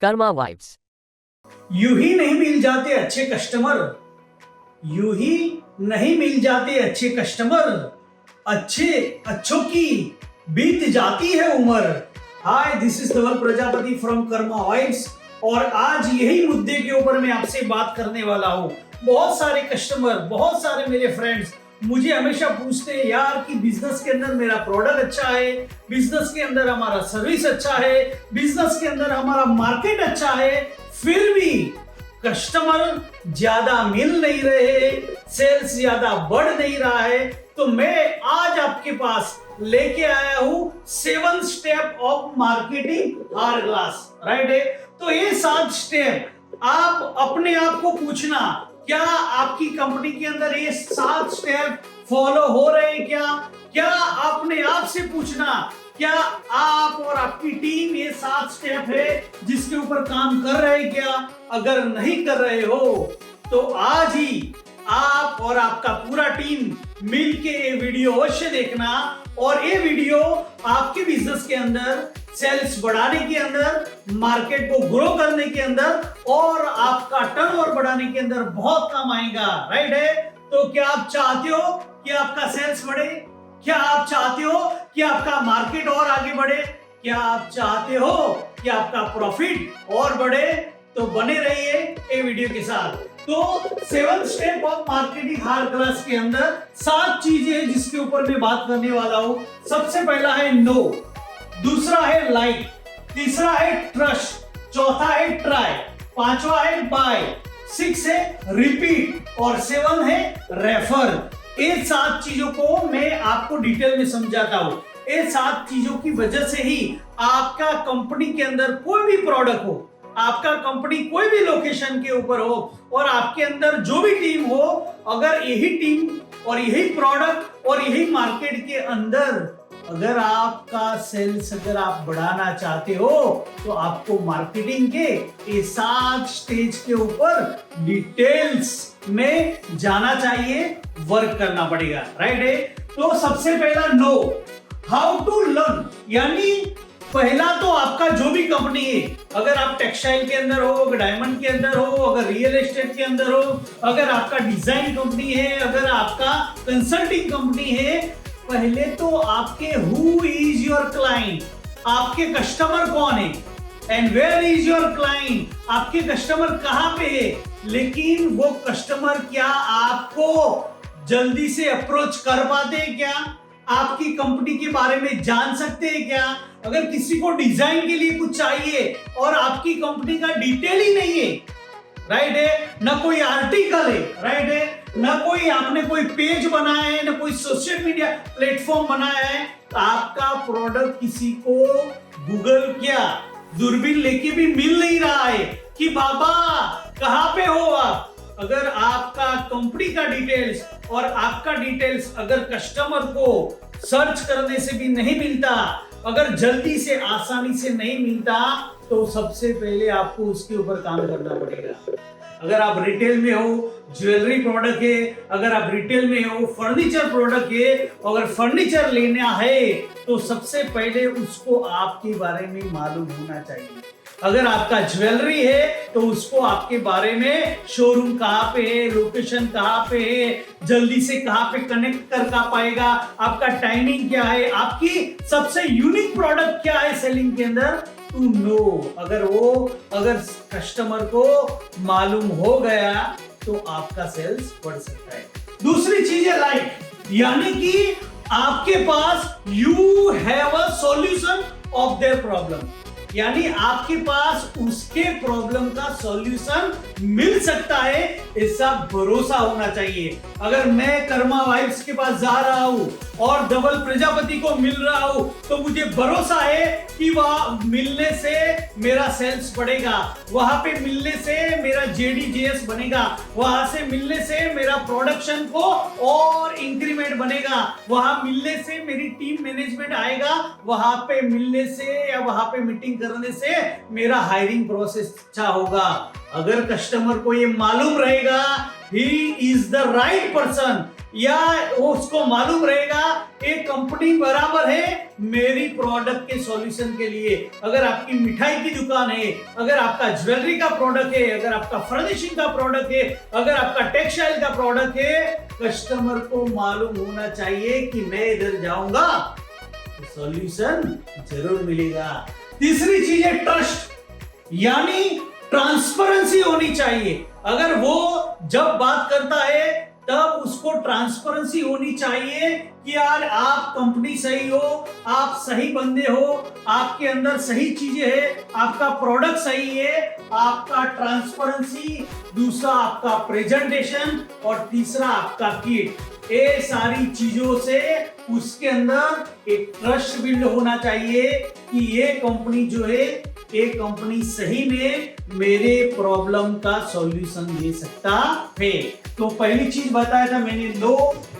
Karma vibes. यूं ही नहीं मिल जाते अच्छे कस्टमर, यूं ही नहीं मिल जाते अच्छे कस्टमर, अच्छों की बीत जाती है उम्र। Hi, this is Dhaval Prajapati from Karma Vibes और आज यही मुद्दे के ऊपर मैं आपसे बात करने वाला हूँ। बहुत सारे कस्टमर, बहुत सारे मेरे फ्रेंड्स मुझे हमेशा पूछते हैं यार कि बिजनेस के अंदर मेरा प्रोडक्ट अच्छा है, बिजनेस के अंदर हमारा सर्विस अच्छा है, बिजनेस के अंदर हमारा मार्केट अच्छा है, फिर भी कस्टमर ज्यादा मिल नहीं रहे, सेल्स ज्यादा बढ़ नहीं रहा है। तो मैं आज आपके पास लेके आया हूं 7 step of marketing hourglass, right है। तो ये 7 स्टेप आप अपने आप को पूछना, क्या आपकी कंपनी के अंदर ये 7 स्टेप फॉलो हो रहे हैं क्या अपने आप से पूछना, क्या आप और आपकी टीम ये 7 स्टेप है जिसके ऊपर काम कर रहे हैं क्या? अगर नहीं कर रहे हो तो आज ही आप और आपका पूरा टीम मिलके ये वीडियो अवश्य देखना। और ये वीडियो आपके बिजनेस के अंदर सेल्स बढ़ाने के अंदर, मार्केट को ग्रो करने के अंदर और आपका टर्नओवर बढ़ाने के अंदर बहुत काम आएगा, राइट है। तो क्या आप चाहते हो कि आपका सेल्स बढ़े? क्या आप चाहते हो कि आपका मार्केट और आगे बढ़े? क्या आप चाहते हो कि आपका प्रॉफिट और बढ़े? तो बने रहिए ये वीडियो के साथ। तो 7 step of marketing hourglass के अंदर 7 चीजें हैं जिसके ऊपर मैं बात करने वाला हूं। सबसे पहला है नो, दूसरा है लाइक, तीसरा है ट्रस्ट, चौथा है ट्राई, पांचवा है बाय, 6 है रिपीट और 7 है रेफर। ये 7 चीजों को मैं आपको डिटेल में समझाता हूं। ये 7 चीजों की वजह से ही आपका कंपनी के अंदर कोई भी प्रोडक्ट हो, आपका कंपनी कोई भी लोकेशन के ऊपर हो और आपके अंदर जो भी टीम हो, अगर यही टीम और यही प्रोडक्ट और यही मार्केट के अंदर अगर आपका सेल्स अगर आप बढ़ाना चाहते हो तो आपको मार्केटिंग के ये 7 स्टेज के ऊपर डिटेल्स में जाना चाहिए, वर्क करना पड़ेगा, राइट है। तो सबसे पहला नो, हाउ टू लर्न, यानी पहला तो आपका जो भी कंपनी है, अगर आप टेक्सटाइल के अंदर हो, अगर डायमंड के अंदर हो, अगर रियल एस्टेट के अंदर हो, अगर आपका डिजाइन कंपनी है, अगर आपका कंसल्टिंग कंपनी है, पहले तो आपके हु इज योर क्लाइंट, आपके कस्टमर कौन है, and where is your client, आपके कस्टमर कहां पे है। लेकिन वो कस्टमर क्या आपको जल्दी से अप्रोच कर पाते हैं क्या? आपकी कंपनी के बारे में जान सकते हैं क्या? अगर किसी को डिजाइन के लिए कुछ चाहिए और आपकी कंपनी का डिटेल ही नहीं है, राइट है, ना कोई आर्टिकल है, राइट है, ना कोई आपने कोई पेज बनाया है, ना कोई सोशल मीडिया प्लेटफॉर्म बनाया है, तो आपका प्रोडक्ट किसी को गूगल क्या दूरबीन लेके भी मिल नहीं रहा है कि बाबा कहां पे हो आप। अगर आपका कंपनी का डिटेल्स और आपका डिटेल्स अगर कस्टमर को सर्च करने से भी नहीं मिलता, अगर जल्दी से आसानी से नहीं मिलता, तो सबसे पहले आपको उसके ऊपर काम करना पड़ेगा। अगर आप रिटेल में हो, ज्वेलरी प्रोडक्ट है, अगर आप रिटेल में हो, फर्नीचर प्रोडक्ट है, अगर फर्नीचर लेना है तो सबसे पहले उसको आपके बारे में मालूम होना चाहिए। अगर आपका ज्वेलरी है तो उसको आपके बारे में, शोरूम कहाँ पे है, लोकेशन कहाँ पे है, जल्दी से कहाँ पे कनेक्ट कर पाएगा, आपका टाइमिंग क्या है, आपकी सबसे यूनिक प्रोडक्ट क्या है सेलिंग के अंदर, टू नो। अगर कस्टमर को मालूम हो गया तो आपका सेल्स बढ़ सकता है। दूसरी चीज है लाइक, यानी कि आपके पास you have a solution of their problem, यानी आपके पास उसके प्रॉब्लम का सॉल्यूशन मिल सकता है, ऐसा भरोसा होना चाहिए। अगर मैं कर्मा वाइब्स के पास जा रहा हूं और धवल प्रजापति को मिल रहा हूं तो मुझे भरोसा है कि वहां मिलने से मेरा सेल्स बढ़ेगा, वहां पे मिलने से मेरा जेडीजेएस बनेगा, वहां से मिलने से मेरा प्रोडक्शन को और इंक्रीमेंट बनेगा, वहां मिलने से मेरी टीम मैनेजमेंट आएगा, वहां पे मिलने से या वहां पे मीटिंग करने से मेरा हायरिंग प्रोसेस अच्छा होगा। अगर कस्टमर को ये मालूम रहेगा he is the right person, या वो उसको मालूम रहेगा ये कंपनी बराबर है मेरी प्रोडक्ट के सॉल्यूशन के लिए। अगर आपकी मिठाई की दुकान है, अगर आपका ज्वेलरी का प्रोडक्ट है, अगर आपका फर्निशिंग का प्रोडक्ट है, अगर आपका टेक्सटाइल का प्रोडक्ट है, कस्टमर को मालूम होना चाहिए कि मैं इधर जाऊंगा तो सॉल्यूशन जरूर मिलेगा। तीसरी चीज है ट्रस्ट, यानी ट्रांसपेरेंसी होनी चाहिए। अगर वो जब बात करता है तब उसको ट्रांसपेरेंसी होनी चाहिए कि यार आप कंपनी सही हो, आप सही बंदे हो, आपके अंदर सही चीजें है, आपका प्रोडक्ट सही है, आपका ट्रांसपेरेंसी, दूसरा आपका प्रेजेंटेशन और तीसरा आपका किट। ये सारी चीजों से उसके अंदर एक ट्रस्ट बिल्ड होना चाहिए कि ये कंपनी जो है ये कंपनी सही में मेरे प्रॉब्लम का सॉल्यूशन दे सकता है। तो पहली चीज बताया था मैंने लो,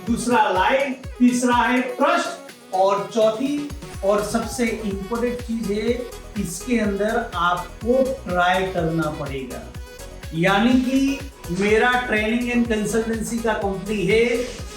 दूसरा लाइक, तीसरा है ट्रस्ट और चौथी और सबसे इंपॉर्टेंट चीज है इसके अंदर आपको ट्राई करना पड़ेगा। यानी कि मेरा ट्रेनिंग एंड कंसल्टेंसी का कंपनी है,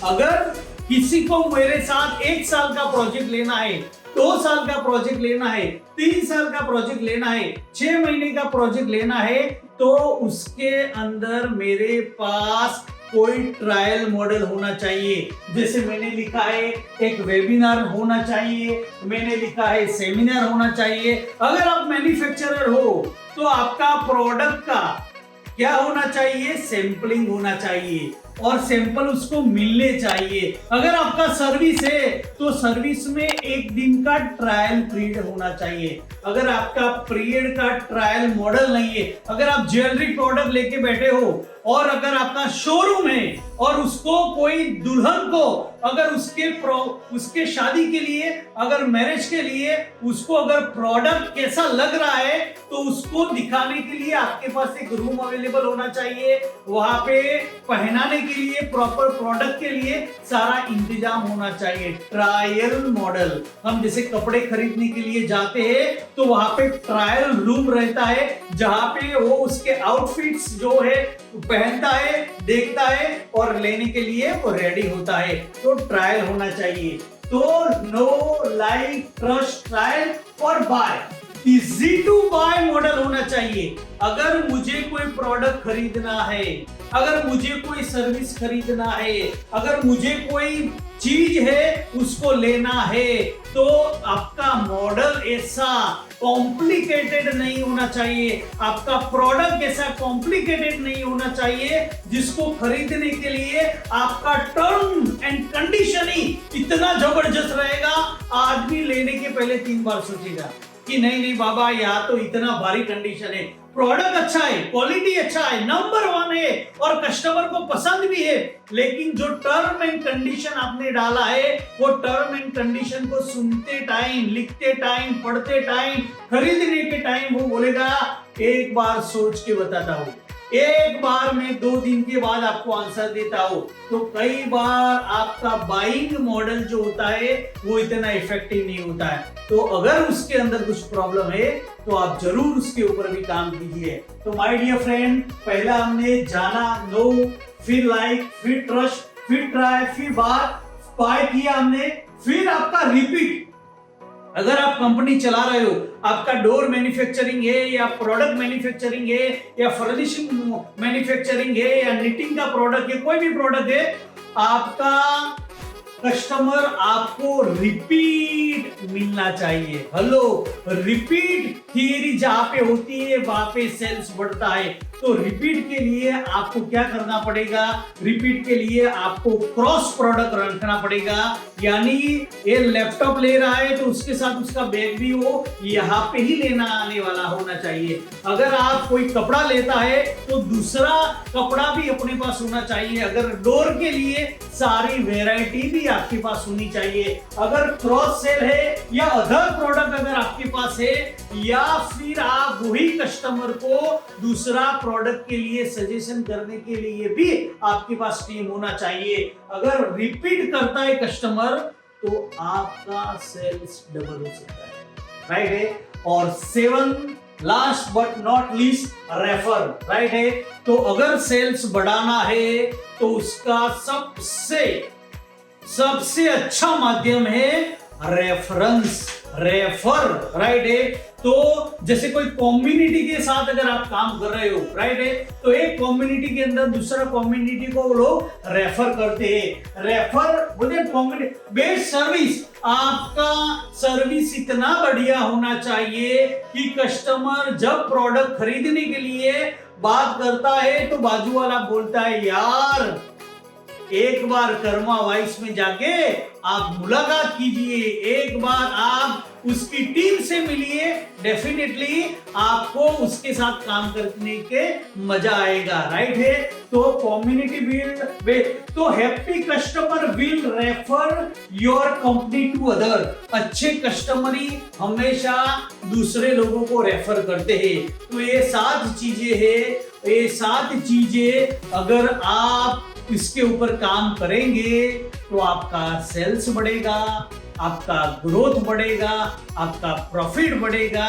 अगर किसी को मेरे साथ 1 साल का प्रोजेक्ट लेना है, 2 साल का प्रोजेक्ट लेना है, 3 साल का प्रोजेक्ट लेना है, 6 महीने का प्रोजेक्ट लेना है, तो उसके अंदर मेरे पास कोई ट्रायल मॉडल होना चाहिए। जैसे मैंने लिखा है एक वेबिनार होना चाहिए, मैंने लिखा है सेमिनार होना चाहिए। अगर आप मैन्युफैक्चरर हो तो आपका प्रोडक्ट का क्या होना चाहिए, सैंपलिंग होना चाहिए और सैंपल उसको मिलने चाहिए। अगर आपका सर्विस है तो सर्विस में 1 दिन का ट्रायल पीरियड होना चाहिए। अगर आपका पीरियड का ट्रायल मॉडल नहीं है, अगर आप ज्वेलरी प्रोडक्ट लेके बैठे हो और अगर आपका शोरूम है और उसको कोई दुल्हन को अगर उसके शादी के लिए, अगर मैरिज के लिए उसको अगर प्रोडक्ट कैसा लग रहा है तो उसको दिखाने के लिए आपके पास एक रूम अवेलेबल होना चाहिए। वहां पे पहनाने के लिए प्रॉपर प्रोडक्ट के लिए सारा इंतजाम होना चाहिए। ट्रायल मॉडल, हम जैसे कपड़े खरीदने के लिए जाते हैं तो वहां पे ट्रायल रूम रहता है जहां पे वो उसके आउटफिट्स जो है पहनता है, देखता है और लेने के लिए वो रेडी होता है। तो ट्रायल होना चाहिए। तो नो, लाइक, ट्रस्ट, ट्रायल और buy, easy to buy model होना चाहिए। अगर मुझे कोई प्रोडक्ट खरीदना है, अगर मुझे कोई सर्विस खरीदना है, अगर मुझे कोई चीज है उसको लेना है, तो आपका मॉडल ऐसा कॉम्प्लिकेटेड नहीं होना चाहिए, आपका प्रोडक्ट ऐसा कॉम्प्लिकेटेड नहीं होना चाहिए जिसको खरीदने के लिए आपका टर्म एंड कंडीशन ही इतना जबरदस्त रहेगा, आदमी लेने के पहले 3 बार सोचेगा कि नहीं बाबा यहाँ तो इतना भारी कंडीशन है। प्रोडक्ट अच्छा है, क्वालिटी अच्छा है, नंबर 1 है और कस्टमर को पसंद भी है, लेकिन जो टर्म एंड कंडीशन आपने डाला है वो टर्म एंड कंडीशन को सुनते टाइम, लिखते टाइम, पढ़ते टाइम, खरीदने के टाइम वो बोलेगा एक बार सोच के बताता हूँ, एक बार में 2 दिन के बाद आपको आंसर देता हूं। तो कई बार आपका बाइंग मॉडल जो होता है वो इतना इफेक्टिव नहीं होता है। तो अगर उसके अंदर कुछ प्रॉब्लम है तो आप जरूर उसके ऊपर भी काम कीजिए। तो माय डियर फ्रेंड, पहला हमने जाना नो, फिर लाइक, फिर ट्रस्ट, फिर ट्राई, फिर बाय किया हमने, फिर आपका रिपीट। अगर आप कंपनी चला रहे हो, आपका डोर मैन्युफैक्चरिंग है या प्रोडक्ट मैन्युफैक्चरिंग है या फर्निशिंग मैन्युफैक्चरिंग है या निटिंग का प्रोडक्ट है, कोई भी प्रोडक्ट है, आपका कस्टमर आपको रिपीट मिलना चाहिए। हेलो, रिपीट थियरी जहां पे होती है वहां पे सेल्स बढ़ता है। तो रिपीट के लिए आपको क्या करना पड़ेगा, रिपीट के लिए आपको क्रॉस प्रोडक्ट रखना पड़ेगा। यानी ये लैपटॉप ले रहा है तो उसके साथ उसका बैग भी वो यहाँ पे ही लेना आने वाला होना चाहिए। अगर आप कोई कपड़ा लेता है तो दूसरा कपड़ा भी अपने पास होना चाहिए। अगर डोर के लिए सारी वेराइटी भी आपके पास होनी चाहिए। अगर क्रॉस सेल है या अदर प्रोडक्ट अगर आपके पास है, या फिर आप वही कस्टमर को दूसरा प्रोडक्ट के लिए सजेशन करने के लिए भी आपके पास टीम होना चाहिए। अगर रिपीट करता है कस्टमर तो आपका सेल्स डबल हो सकता है, राइट है। और 7 last but not least refer, right है। तो अगर सेल्स बढ़ाना है तो उसका सबसे अच्छा माध्यम है रेफरेंस, रेफर, राइट है। तो जैसे कोई कम्युनिटी के साथ अगर आप काम कर रहे हो, राइट है, तो एक कम्युनिटी के अंदर दूसरा कम्युनिटी को वो लोग रेफर करते हैं। रेफर बोलते कम्युनिटी बेस्ड सर्विस। आपका सर्विस इतना बढ़िया होना चाहिए कि कस्टमर जब प्रोडक्ट खरीदने के लिए बात करता है तो बाजू वाला बोलता है यार एक बार कर्मा वाइस में जाके आप मुलाकात कीजिए, एक बार आप उसकी टीम से मिलिए, डेफिनेटली आपको उसके साथ काम करने के मजा आएगा, राइट है। तो कम्युनिटी बिल्ड, तो happy customer will refer your company to other. अच्छे कस्टमर ही हमेशा दूसरे लोगों को रेफर करते हैं। तो ये 7 चीजें हैं, ये 7 चीजें अगर आप इसके ऊपर काम करेंगे तो आपका सेल्स बढ़ेगा, आपका ग्रोथ बढ़ेगा, आपका प्रॉफिट बढ़ेगा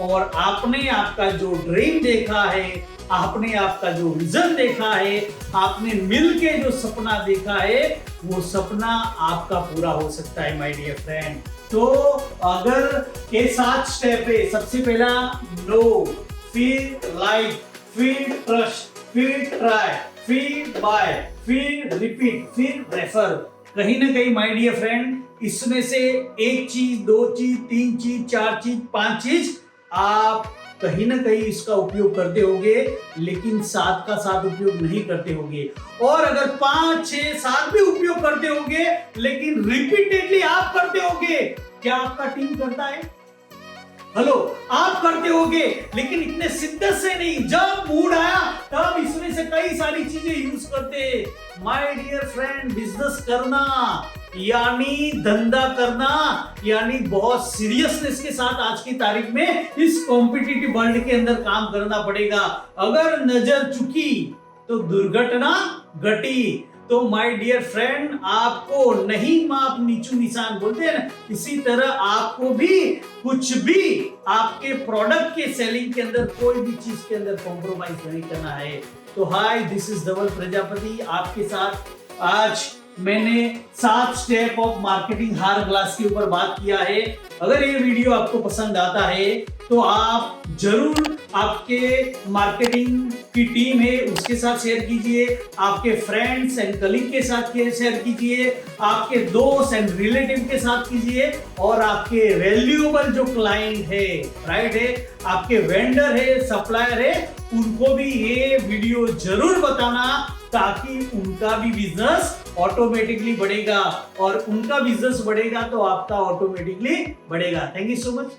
और आपने आपका जो ड्रीम देखा है, आपने आपका जो विजन देखा है, आपने मिलके जो सपना देखा है, वो सपना आपका पूरा हो सकता है माय डियर फ्रेंड। तो अगर ये 7 स्टेप है, सबसे पहला नो, फिर लाइक, फिर ट्रस्ट, फिर ट्राई, फिर बाय, फिर रिपीट, फिर रेफर। कहीं ना कहीं माय डियर फ्रेंड इसमें से 1 चीज, 2 चीज, 3 चीज, 4 चीज, 5 चीज आप कहीं ना कहीं इसका उपयोग करते होंगे, लेकिन 7 का 7 उपयोग नहीं करते होंगे। और अगर 5, 6, 7 भी उपयोग करते होंगे लेकिन रिपीटेडली आप करते होंगे, क्या आपका टीम करता है? हेलो, आप करते होगे लेकिन इतने शिद्दत से नहीं, जब मूड आया तब इसमें से कई सारी चीजें यूज करते हैं। माय डियर फ्रेंड, बिजनेस करना यानी धंधा करना यानी बहुत सीरियसनेस के साथ आज की तारीख में इस कॉम्पिटिटिव वर्ल्ड के अंदर काम करना पड़ेगा। अगर नजर चुकी तो दुर्घटना घटी। तो माय डियर फ्रेंड, आपको नहीं माप नीचू निशान बोलते हैं ना, इसी तरह आपको भी कुछ भी आपके प्रोडक्ट के सेलिंग के अंदर कोई भी चीज के अंदर कॉम्प्रोमाइज नहीं करना है। तो हाय, दिस इज धवल प्रजापति आपके साथ। आज मैंने 7 स्टेप ऑफ मार्केटिंग हार ग्लास के ऊपर बात किया है। अगर ये वीडियो आपको पसंद आता है तो आप जरूर आपके मार्केटिंग की टीम है उसके साथ शेयर कीजिए, आपके फ्रेंड्स एंड कलीग के साथ शेयर कीजिए, आपके दोस्त एंड रिलेटिव के साथ कीजिए और आपके वैल्यूएबल जो क्लाइंट है, राइट है, आपके वेंडर है, सप्लायर है, उनको भी ये वीडियो जरूर बताना ताकि उनका भी बिजनेस ऑटोमेटिकली बढ़ेगा और उनका बिजनेस बढ़ेगा तो आपका ऑटोमेटिकली बढ़ेगा। Thank you so much.